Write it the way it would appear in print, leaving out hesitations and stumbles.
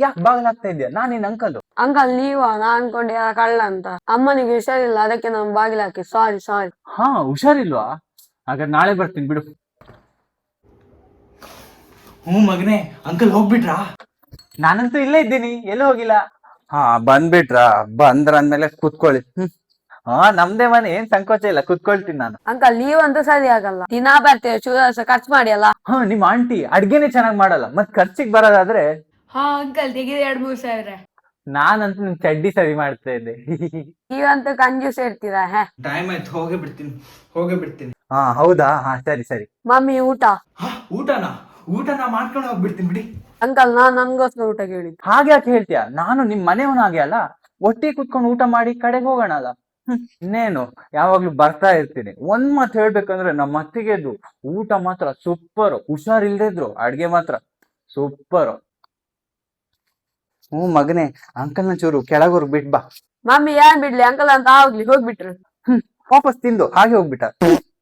ಯಾಕೆ ಬಾಗಿಲಾಗ್ತಾ ಇದ್ಯಾ? ನಾನ್ ನಿನ್ ಅಂಕಲ್. ಅಂಕಲ್ ನೀವ? ನಾ ಅನ್ಕೊಂಡೆ ಕಳ್ಳ ಅಂತ. ಅಮ್ಮನಿಗೆ ಹುಷಾರಿಲ್ಲ, ಅದಕ್ಕೆ ನಾನು ಬಾಗಿಲು ಹಾಕಿ. ಸಾರಿ ಸಾರಿ. ಹಾ, ಹುಷಾರಿಲ್ವಾ? ಹಾಗಾದ್ರೆ ನಾಳೆ ಬರ್ತೀನಿ ಬಿಡು. ಮಗನೇ, ಅಂಕಲ್ ಹೋಗ್ಬಿಟ್ರಾ? ನಾನಂತೂ ಇಲ್ಲೇ ಇದ್ದೀನಿ, ಎಲ್ಲೂ ಹೋಗಿಲ್ಲ. ಹಾ, ಬಂದ್ಬಿಟ್ರಾ? ಅಂದ್ಮೇಲೆ ಕುತ್ಕೊಳ್ಳಿ. ಹಾ, ನಮ್ದೇ ಮನೆ, ಏನ್ ಸಂಕೋಚ ಇಲ್ಲ, ಕುತ್ಕೊಳ್ತೀನಿ ನಾನು. ಅಂಕಲ್ ನೀವಂತೂ ಸರಿ ಆಗಲ್ಲ, ದಿನಾ ಬರ್ತೇವೆ, ಚೂರ ಖರ್ಚು ಮಾಡಿ ಅಲ್ಲ. ಹಾ, ನಿಮ್ ಆಂಟಿ ಅಡ್ಗೆನೆ ಚೆನ್ನಾಗ್ ಮಾಡಲ್ಲ, ಮತ್ ಖರ್ಚಿಗೆ ಬರೋದಾದ್ರೆ. ಹಾ ಅಂಕಲ್, ತೆಗಿದೆ 2-3 ಸಾವಿರ. ನಾನಂತೂ ನಿಮ್ ಚಡ್ಡಿ ಸರಿ ಮಾಡ್ತಾ ಇದ್ದೆ. ನೀವಂತೂ ಕಂಜೂಸ್ ಇರ್ತೀರಾ. ಟೈಮ್ ಆಯ್ತು, ಹೋಗೇ ಬಿಡ್ತೀನಿ. ಹಾ, ಹೌದಾ? ಹಾ, ಸರಿ ಸರಿ. ಮಮ್ಮಿ ಊಟ. ಊಟನ ಮಾಡ್ಕೊಂಡು ಹೋಗ್ಬಿಡ್ತೀನಿ ಬಿಡಿ. ಅಂಕಲ್ ನನ್ಗೋಸ್ಕರ ಊಟ ಕೇಳಿದ್ದು. ಹಾಗೆ ಯಾಕೆ ಹೇಳ್ತೀಯ? ನಾನು ನಿಮ್ ಮನೆಯವನಾಗೆ ಅಲ್ಲ, ಒಟ್ಟಿಗೆ ಕುತ್ಕೊಂಡು ಊಟ ಮಾಡಿ ಕಡೆಗೆ ಹೋಗೋಣ ಅಲ್ಲ. ಇನ್ನೇನು, ಯಾವಾಗ್ಲೂ ಬರ್ತಾ ಇರ್ತೀನಿ. ಒಂದ್ ಮಾತ್ ಹೇಳ್ಬೇಕಂದ್ರೆ ನಮ್ಮ ಅತ್ತಿಗೆದು ಊಟ ಮಾತ್ರ ಸೂಪರ್. ಹುಷಾರಿಲ್ದೇ ಇದ್ರು ಅಡ್ಗೆ ಮಾತ್ರ ಸೂಪರ್. ಮಗನೇ, ಅಂಕಲ್ನ ಚೂರು ಕೆಳಗೋರ್ಗ್ ಬಿಟ್ ಬಾ. ಮಮ್ಮಿ ಏನ್ ಬಿಡ್ಲಿ, ಅಂಕಲ್ ಅಂತ ಹೋಗ್ಲಿ, ಹೋಗ್ಬಿಟ್ರು. ವಾಪಸ್ ತಿಂದು ಹಾಗೆ ಹೋಗ್ಬಿಟ್ಟ.